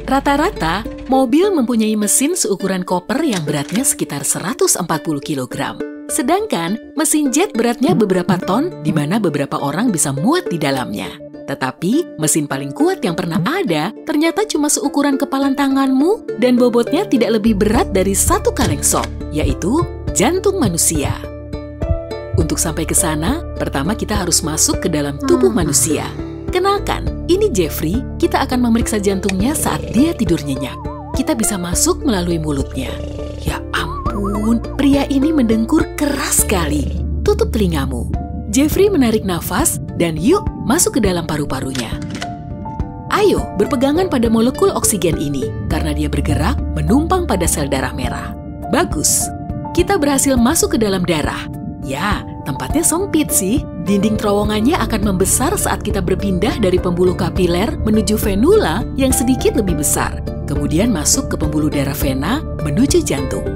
Rata-rata, mobil mempunyai mesin seukuran koper yang beratnya sekitar 140 kg. Sedangkan mesin jet beratnya beberapa ton, di mana beberapa orang bisa muat di dalamnya. Tetapi, mesin paling kuat yang pernah ada ternyata cuma seukuran kepalan tanganmu dan bobotnya tidak lebih berat dari 1 kaleng sop, yaitu jantung manusia. Untuk sampai ke sana, pertama kita harus masuk ke dalam tubuh manusia. Kenalkan, ini Jeffrey, kita akan memeriksa jantungnya saat dia tidur nyenyak. Kita bisa masuk melalui mulutnya. Ya ampun, pria ini mendengkur keras sekali. Tutup telingamu. Jeffrey menarik nafas dan yuk masuk ke dalam paru-parunya. Ayo berpegangan pada molekul oksigen ini karena dia bergerak menumpang pada sel darah merah. Bagus, kita berhasil masuk ke dalam darah. Ya, tempatnya sempit sih. Dinding terowongannya akan membesar saat kita berpindah dari pembuluh kapiler menuju venula yang sedikit lebih besar. Kemudian masuk ke pembuluh darah vena menuju jantung.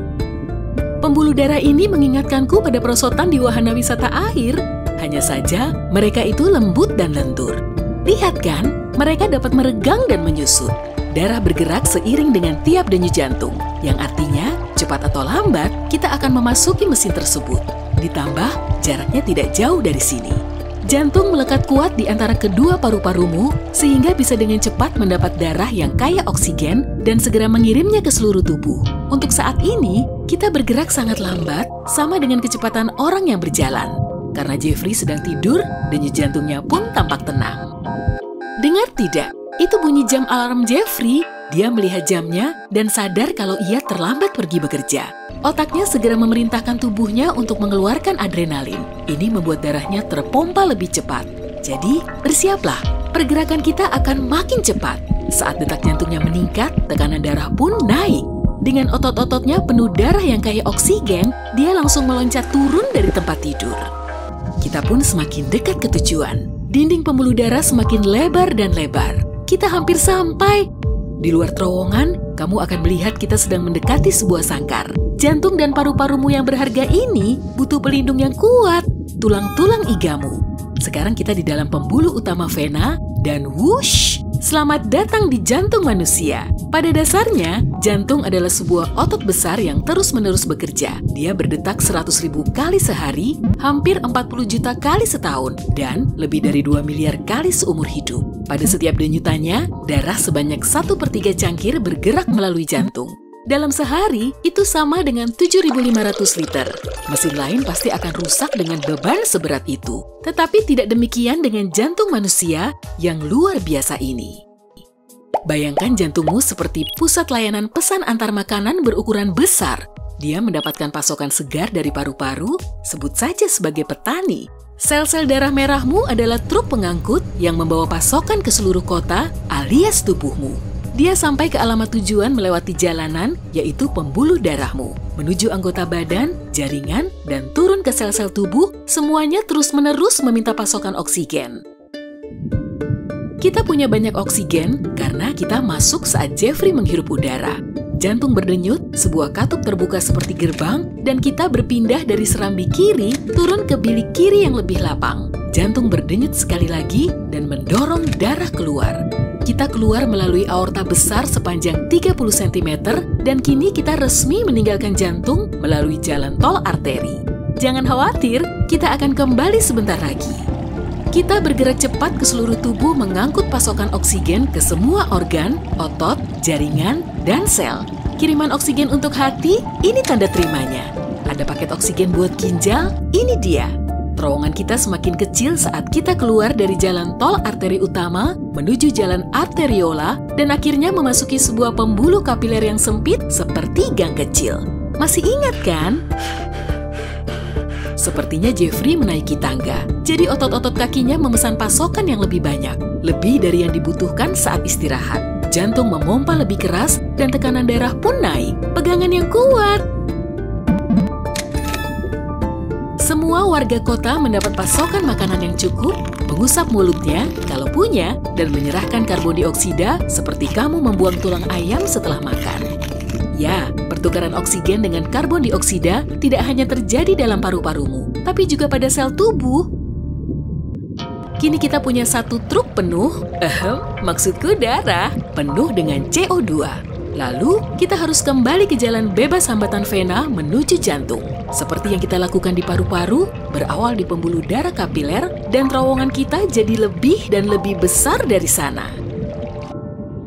Pembuluh darah ini mengingatkanku pada perosotan di wahana wisata air. Hanya saja, mereka itu lembut dan lentur. Lihat kan, mereka dapat meregang dan menyusut. Darah bergerak seiring dengan tiap denyut jantung, yang artinya cepat atau lambat kita akan memasuki mesin tersebut. Ditambah, jaraknya tidak jauh dari sini. Jantung melekat kuat di antara kedua paru-parumu sehingga bisa dengan cepat mendapat darah yang kaya oksigen dan segera mengirimnya ke seluruh tubuh. Untuk saat ini, kita bergerak sangat lambat sama dengan kecepatan orang yang berjalan. Karena Jeffrey sedang tidur, denyut jantungnya pun tampak tenang. Dengar tidak? Itu bunyi jam alarm Jeffrey. Dia melihat jamnya dan sadar kalau ia terlambat pergi bekerja. Otaknya segera memerintahkan tubuhnya untuk mengeluarkan adrenalin. Ini membuat darahnya terpompa lebih cepat. Jadi, bersiaplah. Pergerakan kita akan makin cepat. Saat detak jantungnya meningkat, tekanan darah pun naik. Dengan otot-ototnya penuh darah yang kaya oksigen, dia langsung meloncat turun dari tempat tidur. Kita pun semakin dekat ke tujuan. Dinding pembuluh darah semakin lebar dan lebar. Kita hampir sampai. Di luar terowongan, kamu akan melihat kita sedang mendekati sebuah sangkar. Jantung dan paru-parumu yang berharga ini butuh pelindung yang kuat, tulang-tulang igamu. Sekarang kita di dalam pembuluh utama vena, dan whoosh, selamat datang di jantung manusia. Pada dasarnya, jantung adalah sebuah otot besar yang terus-menerus bekerja. Dia berdetak 100.000 kali sehari, hampir 40 juta kali setahun, dan lebih dari 2 miliar kali seumur hidup. Pada setiap denyutannya, darah sebanyak 1/3 cangkir bergerak melalui jantung. Dalam sehari, itu sama dengan 7.500 liter. Mesin lain pasti akan rusak dengan beban seberat itu. Tetapi tidak demikian dengan jantung manusia yang luar biasa ini. Bayangkan jantungmu seperti pusat layanan pesan antar makanan berukuran besar. Dia mendapatkan pasokan segar dari paru-paru, sebut saja sebagai petani. Sel-sel darah merahmu adalah truk pengangkut yang membawa pasokan ke seluruh kota alias tubuhmu. Dia sampai ke alamat tujuan melewati jalanan, yaitu pembuluh darahmu. Menuju anggota badan, jaringan, dan turun ke sel-sel tubuh, semuanya terus-menerus meminta pasokan oksigen. Kita punya banyak oksigen karena kita masuk saat Jeffrey menghirup udara. Jantung berdenyut, sebuah katup terbuka seperti gerbang, dan kita berpindah dari serambi kiri turun ke bilik kiri yang lebih lapang. Jantung berdenyut sekali lagi dan mendorong darah keluar. Kita keluar melalui aorta besar sepanjang 30 cm dan kini kita resmi meninggalkan jantung melalui jalan tol arteri. Jangan khawatir, kita akan kembali sebentar lagi. Kita bergerak cepat ke seluruh tubuh mengangkut pasokan oksigen ke semua organ, otot, jaringan, dan sel. Kiriman oksigen untuk hati, ini tanda terimanya. Ada paket oksigen buat ginjal, ini dia. Terowongan kita semakin kecil saat kita keluar dari jalan tol arteri utama menuju jalan arteriola dan akhirnya memasuki sebuah pembuluh kapiler yang sempit seperti gang kecil. Masih ingat kan? Sepertinya Jeffrey menaiki tangga, jadi otot-otot kakinya memesan pasokan yang lebih banyak, lebih dari yang dibutuhkan saat istirahat. Jantung memompa lebih keras dan tekanan darah pun naik. Pegangan yang kuat. Semua warga kota mendapat pasokan makanan yang cukup, mengusap mulutnya kalau punya, dan menyerahkan karbon dioksida seperti kamu membuang tulang ayam setelah makan. Ya, pertukaran oksigen dengan karbon dioksida tidak hanya terjadi dalam paru-parumu, tapi juga pada sel tubuh. Kini kita punya satu truk penuh, maksudku darah, penuh dengan CO2. Lalu, kita harus kembali ke jalan bebas hambatan vena menuju jantung. Seperti yang kita lakukan di paru-paru, berawal di pembuluh darah kapiler, dan terowongan kita jadi lebih dan lebih besar dari sana.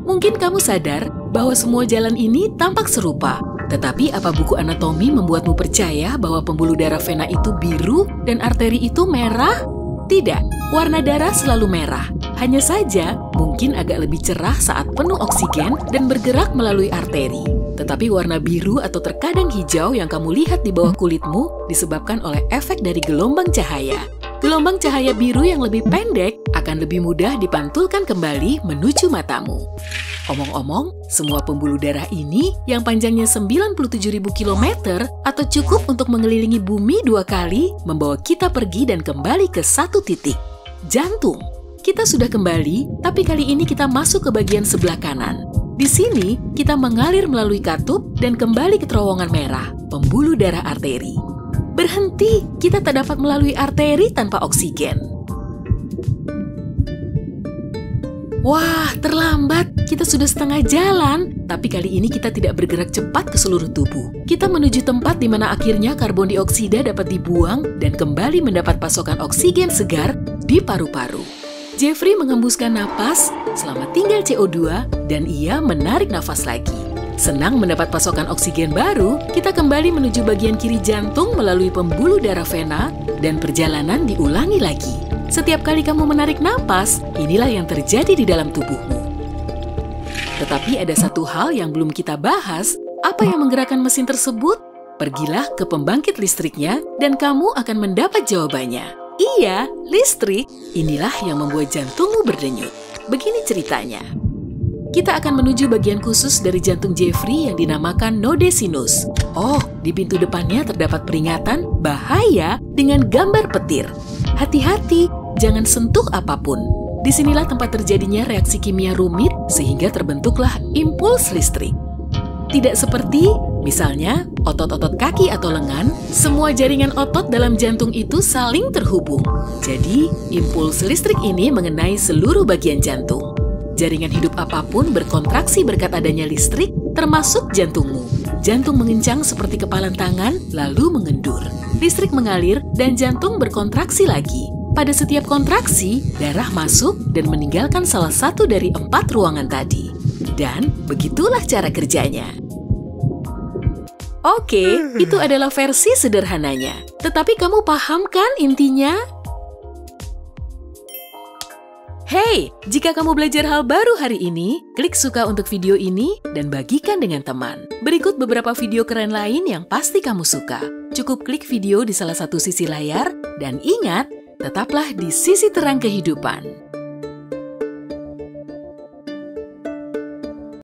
Mungkin kamu sadar bahwa semua jalan ini tampak serupa. Tetapi apa buku anatomi membuatmu percaya bahwa pembuluh darah vena itu biru dan arteri itu merah? Tidak, warna darah selalu merah. Hanya saja, mungkin agak lebih cerah saat penuh oksigen dan bergerak melalui arteri. Tetapi warna biru atau terkadang hijau yang kamu lihat di bawah kulitmu disebabkan oleh efek dari gelombang cahaya. Gelombang cahaya biru yang lebih pendek akan lebih mudah dipantulkan kembali menuju matamu. Omong-omong, semua pembuluh darah ini yang panjangnya 97.000 km atau cukup untuk mengelilingi bumi 2 kali membawa kita pergi dan kembali ke satu titik, jantung. Kita sudah kembali, tapi kali ini kita masuk ke bagian sebelah kanan. Di sini, kita mengalir melalui katup dan kembali ke terowongan merah, pembuluh darah arteri. Berhenti, kita tak dapat melalui arteri tanpa oksigen. Wah, terlambat. Kita sudah setengah jalan. Tapi kali ini kita tidak bergerak cepat ke seluruh tubuh. Kita menuju tempat di mana akhirnya karbon dioksida dapat dibuang dan kembali mendapat pasokan oksigen segar di paru-paru. Jeffrey mengembuskan napas, selamat tinggal CO2, dan ia menarik nafas lagi. Senang mendapat pasokan oksigen baru, kita kembali menuju bagian kiri jantung melalui pembuluh darah vena, dan perjalanan diulangi lagi. Setiap kali kamu menarik napas, inilah yang terjadi di dalam tubuhmu. Tetapi ada satu hal yang belum kita bahas, apa yang menggerakkan mesin tersebut? Pergilah ke pembangkit listriknya dan kamu akan mendapat jawabannya. Iya, listrik. Inilah yang membuat jantungmu berdenyut. Begini ceritanya. Kita akan menuju bagian khusus dari jantung Jeffrey yang dinamakan node sinus. Oh, di pintu depannya terdapat peringatan bahaya dengan gambar petir. Hati-hati, jangan sentuh apapun. Disinilah tempat terjadinya reaksi kimia rumit sehingga terbentuklah impuls listrik. Tidak seperti, misalnya, otot-otot kaki atau lengan, semua jaringan otot dalam jantung itu saling terhubung. Jadi, impuls listrik ini mengenai seluruh bagian jantung. Jaringan hidup apapun berkontraksi berkat adanya listrik, termasuk jantungmu. Jantung mengencang seperti kepalan tangan, lalu mengendur. Listrik mengalir dan jantung berkontraksi lagi. Pada setiap kontraksi, darah masuk dan meninggalkan salah satu dari 4 ruangan tadi. Dan begitulah cara kerjanya. Oke, itu adalah versi sederhananya. Tetapi kamu paham kan intinya? Hey, jika kamu belajar hal baru hari ini, klik suka untuk video ini dan bagikan dengan teman. Berikut beberapa video keren lain yang pasti kamu suka. Cukup klik video di salah satu sisi layar, dan ingat, tetaplah di sisi terang kehidupan.